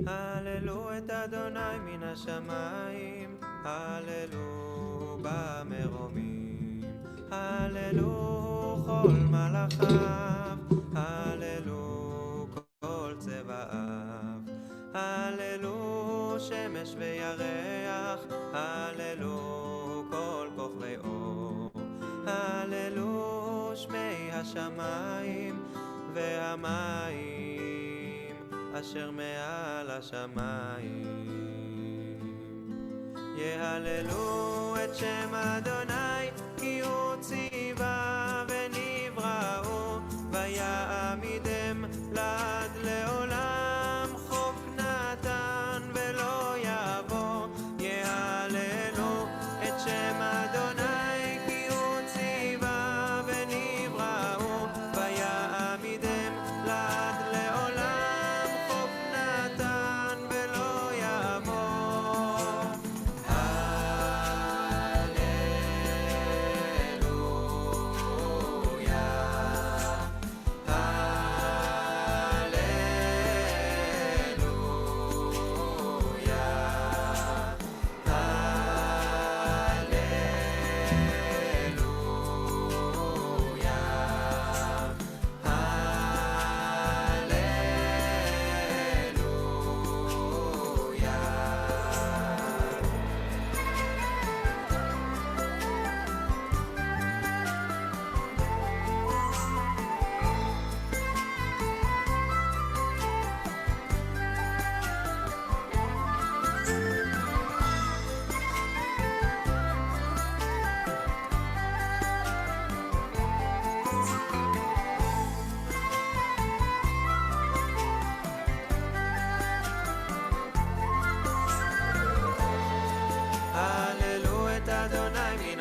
הללו את אדוני מן השמיים, הללו במרומים, הללו כל מלאכיו, הללו כל צבאיו, הללו שמש וירח, הללו כל כוכבי אור, הללו שמי השמיים והמים אשר מעל השמיים. יהללו את שם אדוני, כי הוא ציווה ונבראו, ויעמידם לעד לעולם, חוק נתן ולא יעבור. יהללו את שם אדוני, כי הוא ציווה ונבראו, ויעמידם לעד לעולם,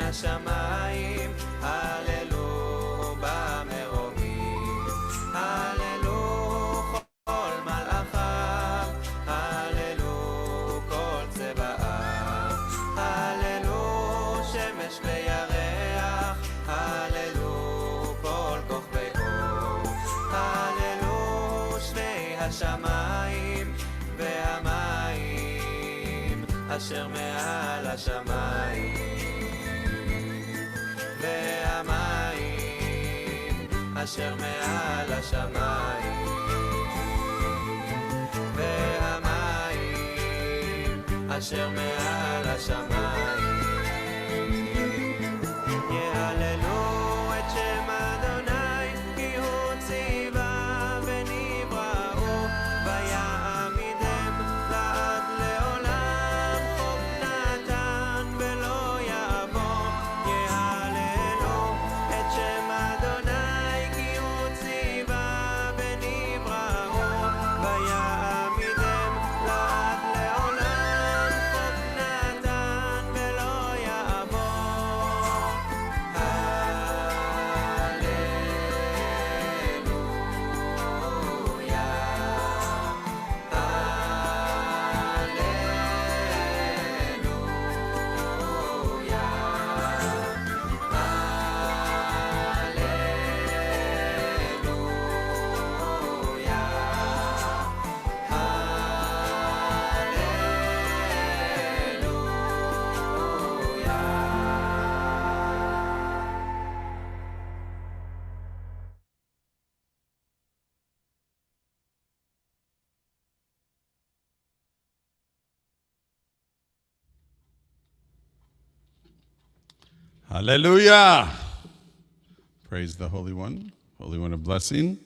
השמיים, הללו במרומים, הללו כל מלאכיו, הללו כל צבאיו, הללו שמש וירח, הללו כל כוכבי אור, הללו שמי השמיים והמים אשר מעל השמיים, והמים אשר מעל השמיים, והמים אשר מעל השמיים. יהללו את שם אדוני, כי הוא ציווה ונבראו, ויעמידם לעד לעולם, חוק נתן ולא יעבור. יהללו את שם אדוני, כי הוא ציווה ונבראו, ויעמידם לעד לעולם, חוק נתן ולא Hallelujah. Praise the Holy One of blessing.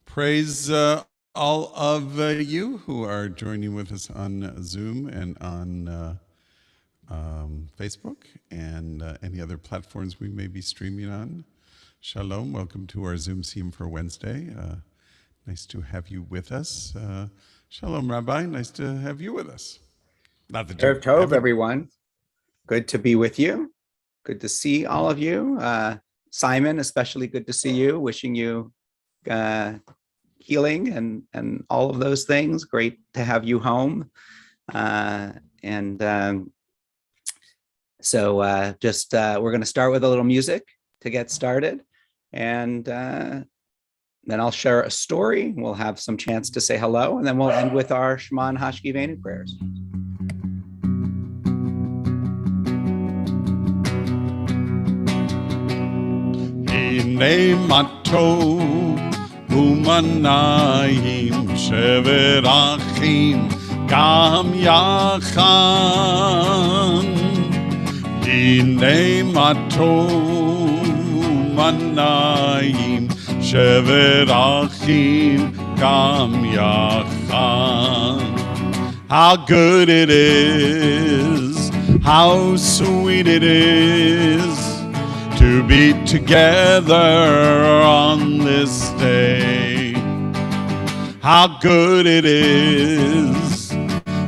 Praise all of you who are joining with us on Zoom and on Facebook and any other platforms we may be streaming on. Shalom. Welcome to our Zoom Siyyum for Wednesday. Nice to have you with us. Shalom, Rabbi. Nice to have you with us. Not that Erev Tov, everyone. Good to be with you. Good to see all of you. Simon, especially good to see you. Wishing you healing and all of those things. Great to have you home. So we're going to start with a little music to get started. And then I'll share a story. We'll have some chance to say hello. And then we'll end with our Shema Hashkivenu prayers. הנה מה טוב ומנעים שבר אחים גם יחד. הנה מה טוב ומנעים שבר אחים גם יחד. How good it is, how sweet it is to be together on this day. How good it is,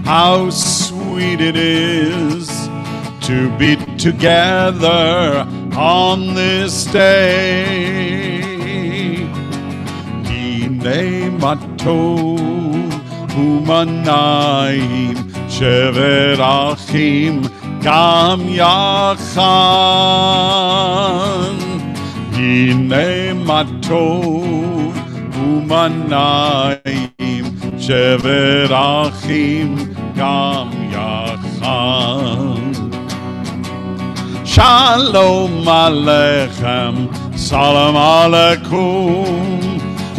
how sweet it is to be together on this day. Hine ma tov umanayim shever achim גם יחד. הנה מה טוב ומנעים שבר אחים גם יחד. שלום עליכם, סלאם עליכום.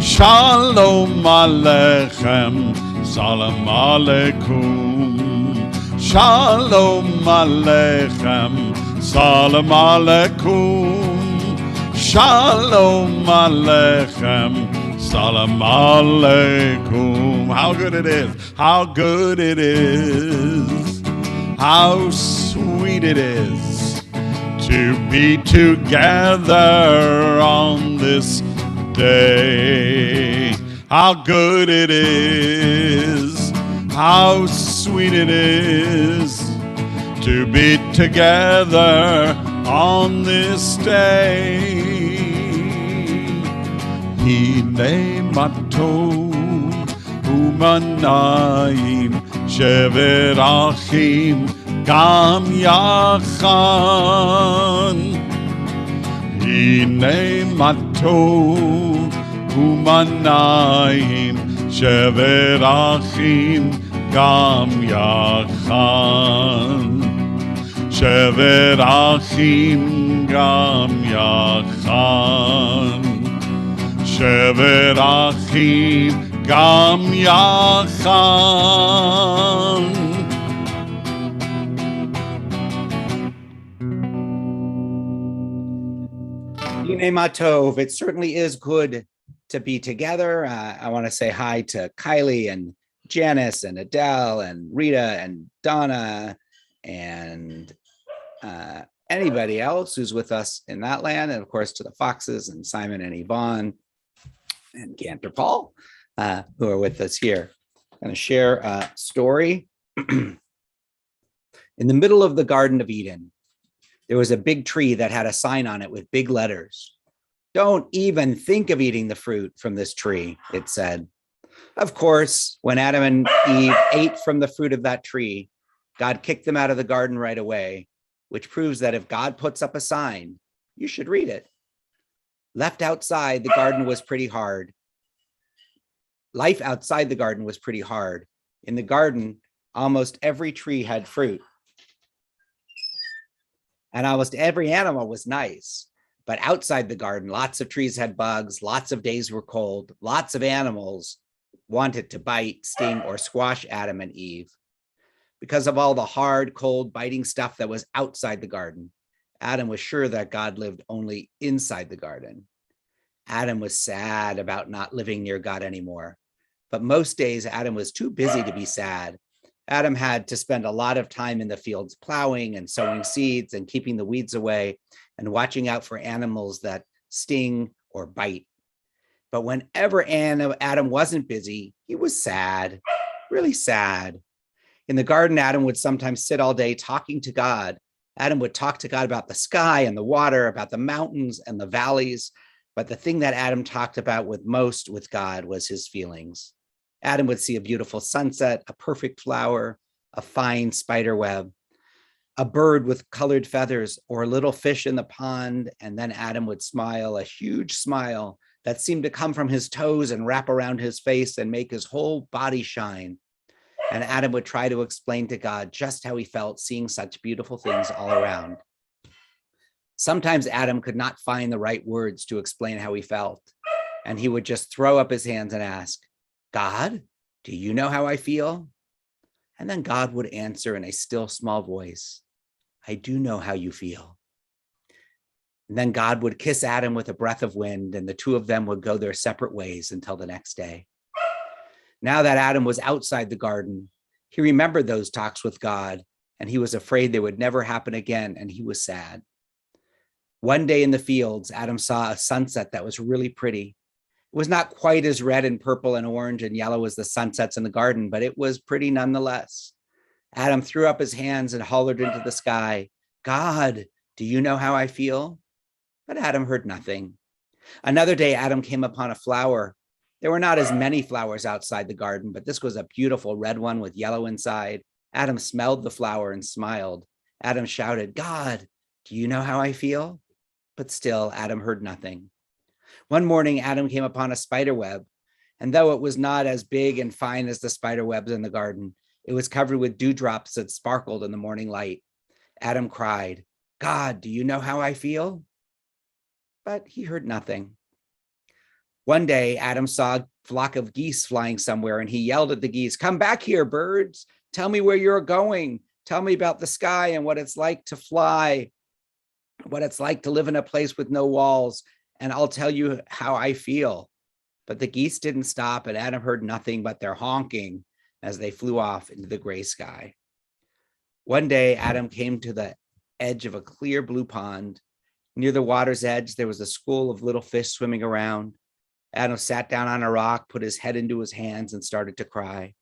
שלום עליכם, סלאם עליכום. Shalom Aleichem, Salam Aleikum. Shalom Aleichem, Salam Aleikum. How good it is, how good it is, how sweet it is to be together on this day. How good it is, how sweet it is to be together on this day. Hine ma tov umanayim shever achim gam yachad. Hine ma tov umanayim shever achim גם יחד. שבר אחים גם יחד. שבר אחים גם יחד. Hine ma tov. It certainly is good to be together. I want to say hi to Kylie and Janice and Adele and Rita and Donna and anybody else who's with us in that land, and of course to the Foxes and Simon and Yvonne and Cantor Paul who are with us here. I'm going to share a story. In the middle of the Garden of Eden, there was a big tree that had a sign on it with big letters. Don't even think of eating the fruit from this tree, it said. Of course, when Adam and Eve ate from the fruit of that tree, God kicked them out of the garden right away, which proves that if God puts up a sign, you should read it. Left outside, the garden was pretty hard. Life outside the garden was pretty hard. In the garden, almost every tree had fruit. And almost every animal was nice. But outside the garden, lots of trees had bugs, lots of days were cold, lots of animals wanted to bite, sting, or squash Adam and Eve. Because of all the hard, cold, biting stuff that was outside the garden, Adam was sure that God lived only inside the garden. Adam was sad about not living near God anymore. But most days, Adam was too busy to be sad. Adam had to spend a lot of time in the fields plowing and sowing seeds and keeping the weeds away and watching out for animals that sting or bite. But whenever Adam wasn't busy, he was sad, really sad. In the garden, Adam would sometimes sit all day talking to God. Adam would talk to God about the sky and the water, about the mountains and the valleys. But the thing that Adam talked about most with God was his feelings. Adam would see a beautiful sunset, a perfect flower, a fine spider web, a bird with colored feathers, or a little fish in the pond. And then Adam would smile, a huge smile that seemed to come from his toes and wrap around his face and make his whole body shine. And Adam would try to explain to God just how he felt seeing such beautiful things all around. Sometimes Adam could not find the right words to explain how he felt, and he would just throw up his hands and ask, God, do you know how I feel? And then God would answer in a still small voice, I do know how you feel. And then God would kiss Adam with a breath of wind, and the two of them would go their separate ways until the next day. Now that Adam was outside the garden, he remembered those talks with God, and he was afraid they would never happen again, and he was sad. One day in the fields, Adam saw a sunset that was really pretty. It was not quite as red and purple and orange and yellow as the sunsets in the garden, but it was pretty nonetheless. Adam threw up his hands and hollered into the sky, God, do you know how I feel? But Adam heard nothing. Another day, Adam came upon a flower. There were not as many flowers outside the garden, but this was a beautiful red one with yellow inside. Adam smelled the flower and smiled. Adam shouted, God, do you know how I feel? But still, Adam heard nothing. One morning, Adam came upon a spider web, and though it was not as big and fine as the spider webs in the garden, it was covered with dewdrops that sparkled in the morning light. Adam cried, God, do you know how I feel? But he heard nothing. One day, Adam saw a flock of geese flying somewhere, and he yelled at the geese, come back here, birds. Tell me where you're going. Tell me about the sky and what it's like to fly, what it's like to live in a place with no walls, and I'll tell you how I feel. But the geese didn't stop, and Adam heard nothing but their honking as they flew off into the gray sky. One day, Adam came to the edge of a clear blue pond. Near the water's edge, there was a school of little fish swimming around. Adam sat down on a rock, put his head into his hands, and started to cry.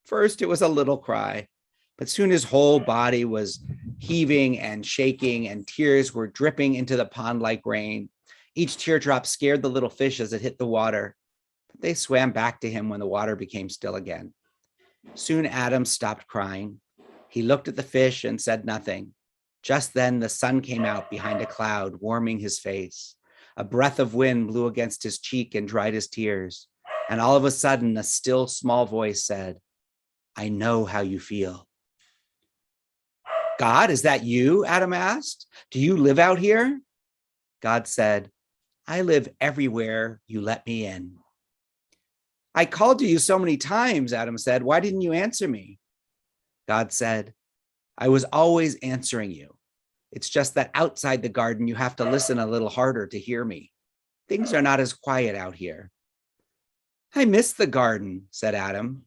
First, it was a little cry, but soon his whole body was heaving and shaking, and tears were dripping into the pond like rain. Each teardrop scared the little fish as it hit the water, but they swam back to him when the water became still again. Soon Adam stopped crying. He looked at the fish and said nothing. Just then the sun came out behind a cloud, warming his face. A breath of wind blew against his cheek and dried his tears. And all of a sudden, a still small voice said, I know how you feel. God, is that you? Adam asked. Do you live out here? God said, I live everywhere you let me in. I called to you so many times, Adam said. Why didn't you answer me? God said, I was always answering you. It's just that outside the garden, you have to listen a little harder to hear me. Things are not as quiet out here. I miss the garden, said Adam.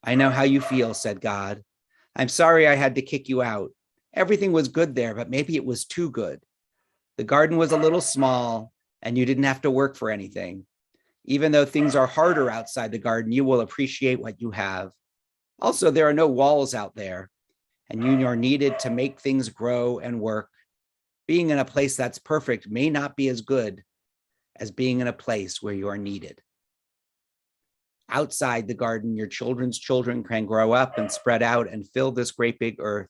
I know how you feel, said God. I'm sorry I had to kick you out. Everything was good there, but maybe it was too good. The garden was a little small, and you didn't have to work for anything. Even though things are harder outside the garden, you will appreciate what you have. Also, there are no walls out there, and you are needed to make things grow and work. Being in a place that's perfect may not be as good as being in a place where you are needed. Outside the garden, your children's children can grow up and spread out and fill this great big earth.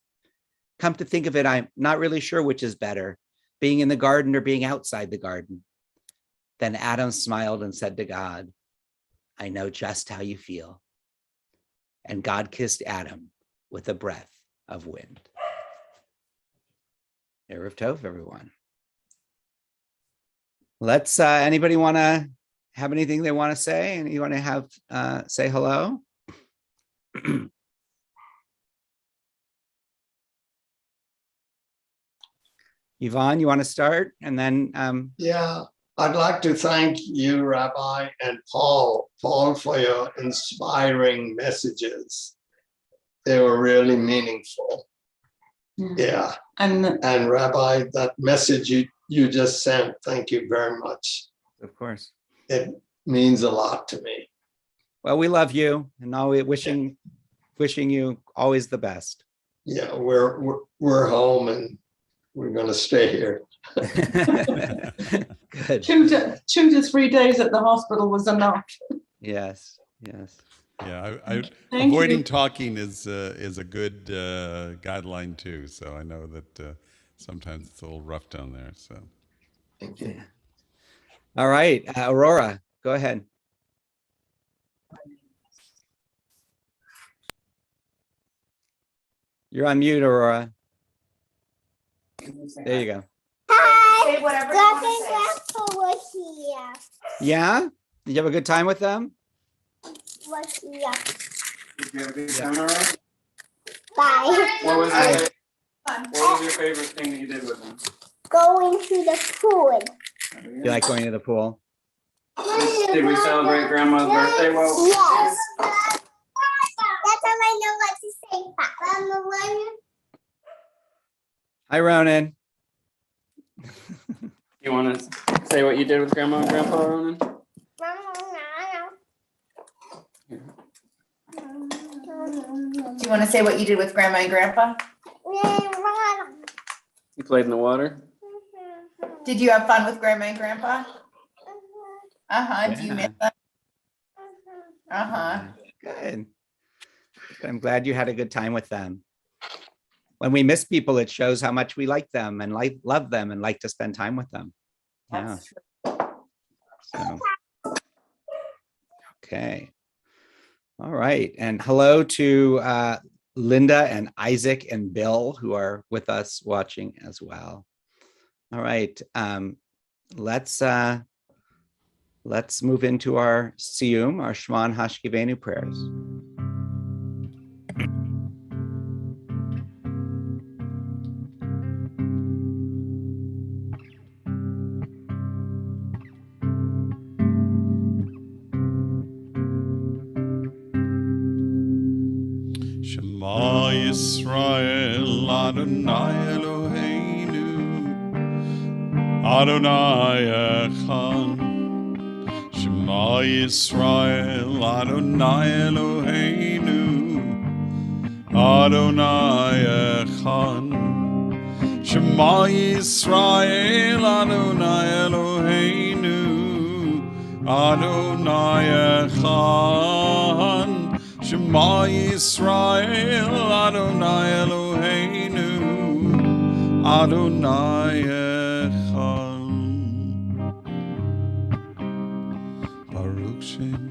Come to think of it, I'm not really sure which is better, being in the garden or being outside the garden. Then Adam smiled and said to God, I know just how you feel. And God kissed Adam with a breath of wind. Erev Tov, everyone. Let's, anybody want to have anything they want to say? And you want to have, say hello? Yvonne, you want to start? And then, Yeah, I'd like to thank you, Rabbi, and Paul, for your inspiring messages. They were really meaningful. Yeah. And Rabbi, that message you just sent, thank you very much. of course. It means a lot to me. Well, we love you and always wishing you always the best. Yeah, we're home and we're going to stay here. Good. 2 to 3 days at the hospital was enough. Yes. Yeah, Thank avoiding you. talking is a good guideline too. So I know that sometimes it's a little rough down there. So Thank you. All right, Aurora, go ahead. You're on mute, Aurora. There you go. Hi. Say whatever you want to say. Grandpa was here. Yeah? Did you have a good time with them? Was here. Did you have a good time, all right? Bye. What was your favorite thing that you did with them? Going to the pool. You like going to the pool? Did we celebrate Grandma's birthday? Well, Yes. That's all I know what to say, Papa. Hi, Ronan. you want to say what you did with Grandma and Grandpa, Ronan? Do you want to say what you did with Grandma and Grandpa? You played in the water? Did you have fun with Grandma and Grandpa? Do you miss them? Good. I'm glad you had a good time with them. When we miss people, it shows how much we like them and love them and like to spend time with them. Yeah. So, okay. All right. And hello to Linda and Isaac and Bill, who are with us watching as well. All right. Let's move into our Siyyum, our Shman Hashkivenu prayers. Shema Yisrael Adonai Eloheinu Adonai Echad. Shema Yisrael Adonai Eloheinu Adonai Echad. Shema Yisrael Adonai Eloheinu Adonai Echad. Shema Yisrael Adonai Eloheinu Adonai Echad. Baruch Shem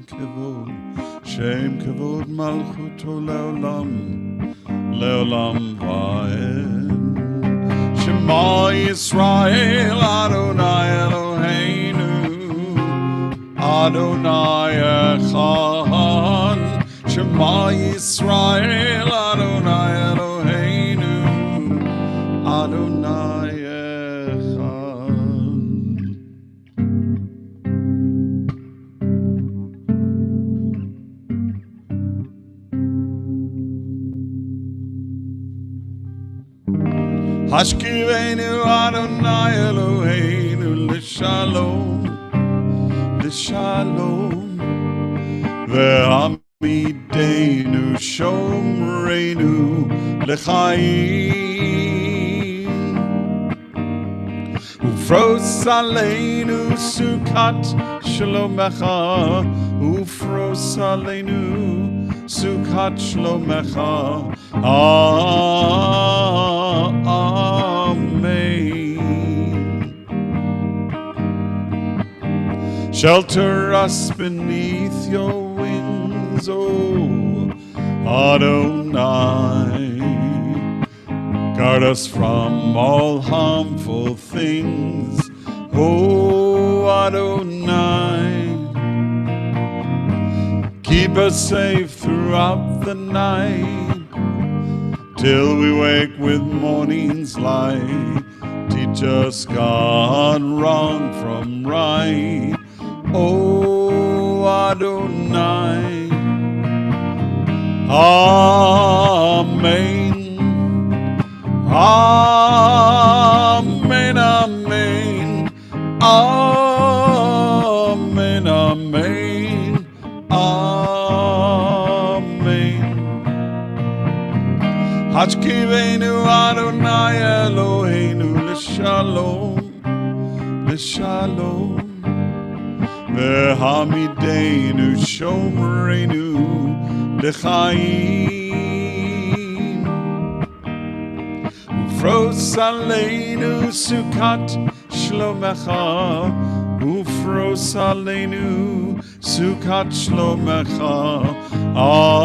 Kavod Malchuto Leolam Vaed. Shema Yisrael Adonai Eloheinu Adonai Echad. Shema Yisrael Adonai Eloheinu Adonai Echad. Hashkivenu Adonai Eloheinu L'shalom Ve'amidenu Shomreinu L'chaim Ufros aleinu Sukat Shlomecha Ufros aleinu Sukat Shlomecha Amen. Shelter us beneath your wings, oh Adonai. Guard us from all harmful things, oh Adonai. Keep us safe throughout the night, till we wake with morning's light. Teach just gone wrong from right. Oh, Adonai. Amen. Amen, amen. Amen, amen. Amen. Hachkivenu Adonai Eloheinu l'shalom, l'shalom. Ve'hamidenu shomrenu l'chaim. Ufros aleinu sukat shlomecha. Ufros aleinu sukat shlomecha. Amen.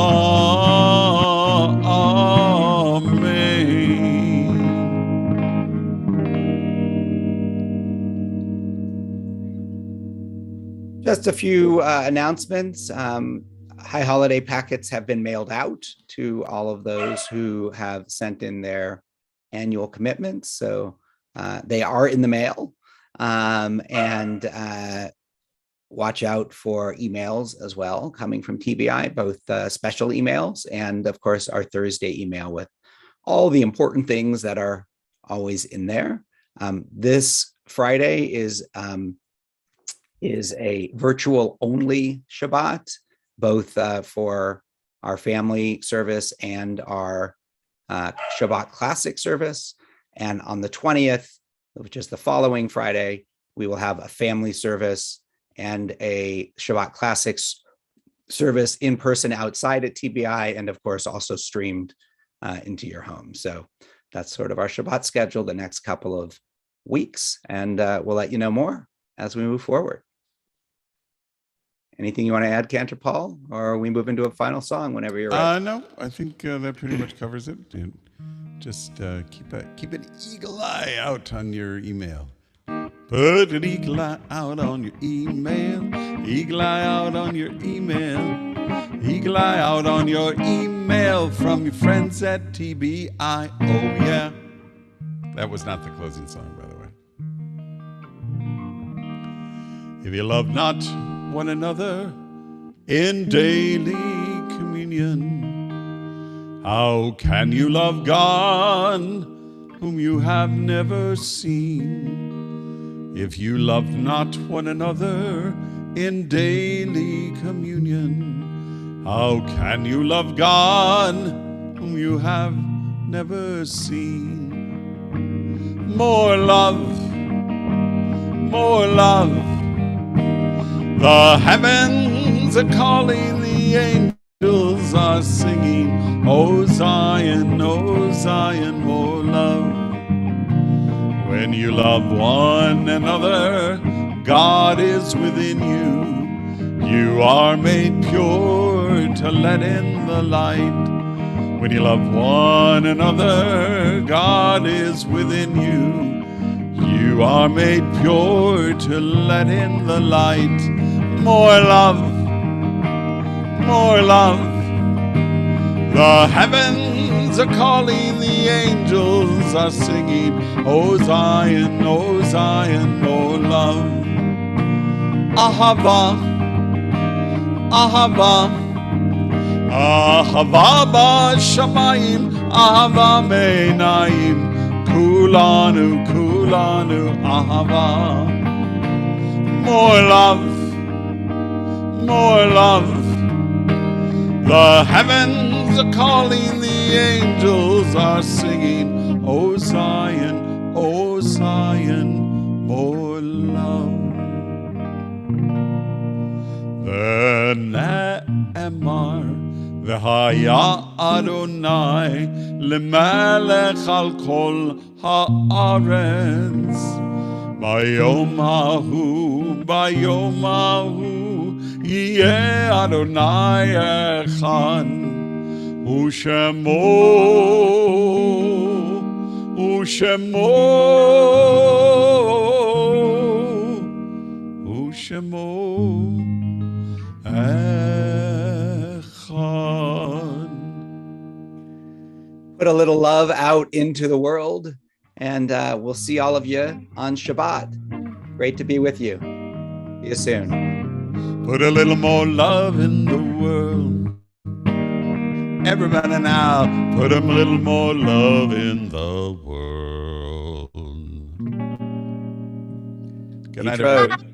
Just a few announcements. High holiday packets have been mailed out to all of those who have sent in their annual commitments. So they are in the mail. And watch out for emails as well coming from TBI, both special emails and, of course, our Thursday email with all the important things that are always in there. This Friday is a virtual only Shabbat, both for our family service and our Shabbat classic service. And on the 20th, which is the following Friday, we will have a family service and a Shabbat classics service in person outside at TBI, and of course also streamed into your home. So that's sort of our Shabbat schedule the next couple of weeks, and we'll let you know more as we move forward. Anything you want to add, Cantor Paul, or we move into a final song whenever you're ready? No, I think that pretty much covers it. And just keep an eagle eye out on your email. Put an eagle eye out on your email. Eagle eye out on your email. Eagle eye out on your email from your friends at TBI. Oh yeah. That was not the closing song, by the way. If you love not one another in daily communion, how can you love God whom you have never seen? If you love not one another in daily communion, how can you love God whom you have never seen? More love, more love. The heavens are calling, the angels are singing, oh Zion, more love. When you love one another, God is within you. You are made pure to let in the light. When you love one another, God is within you. You are made pure to let in the light. More love, more love. The heavens are calling, the angels are singing, oh Zion, more love. Ahava, ahava, ahava b'shamayim, ahava me'inayim, kulanu, kulanu, ahava. More love, more love. The heavens are calling, the angels are singing, oh Zion, more love. V'ne'emar v'haya Adonai l'melech al kol ha'aretz. Bayom hahu, Yeh Adonai echad, Ushemo echad. Put a little love out into the world. And we'll see all of you on Shabbat. Great to be with you. See you soon. Put a little more love in the world. Everybody now, put a little more love in the world. Good night, Yitro. everybody.